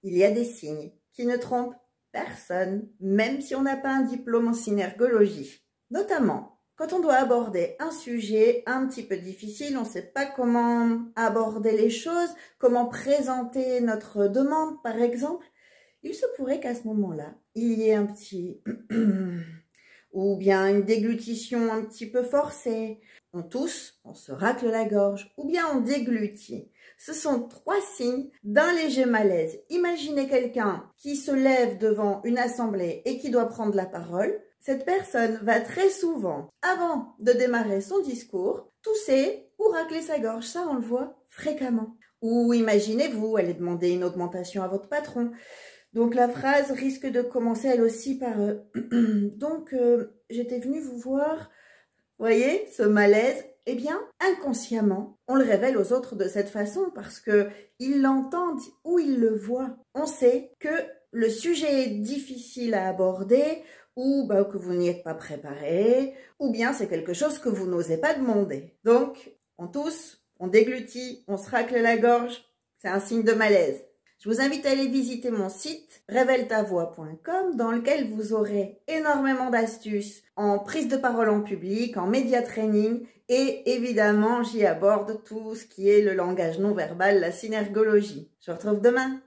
il y a des signes qui ne trompent personne, même si on n'a pas un diplôme en synergologie. Notamment, quand on doit aborder un sujet un petit peu difficile, on ne sait pas comment aborder les choses, comment présenter notre demande par exemple, il se pourrait qu'à ce moment-là, il y ait un petit ou bien une déglutition un petit peu forcée. On tousse, on se racle la gorge ou bien on déglutit. Ce sont 3 signes d'un léger malaise. Imaginez quelqu'un qui se lève devant une assemblée et qui doit prendre la parole. Cette personne va très souvent, avant de démarrer son discours, tousser ou racler sa gorge. Ça, on le voit fréquemment. Ou imaginez-vous, allez demander une augmentation à votre patron. Donc la phrase risque de commencer elle aussi par donc j'étais venue vous voir. Vous voyez, ce malaise, eh bien, inconsciemment, on le révèle aux autres de cette façon parce qu'ils l'entendent ou ils le voient. On sait que le sujet est difficile à aborder ou que vous n'y êtes pas préparé ou bien c'est quelque chose que vous n'osez pas demander. Donc, on tousse, on déglutit, on se racle la gorge, c'est un signe de malaise. Je vous invite à aller visiter mon site révèletavoix.com dans lequel vous aurez énormément d'astuces en prise de parole en public, en média training et évidemment j'y aborde tout ce qui est le langage non verbal, la synergologie. Je vous retrouve demain.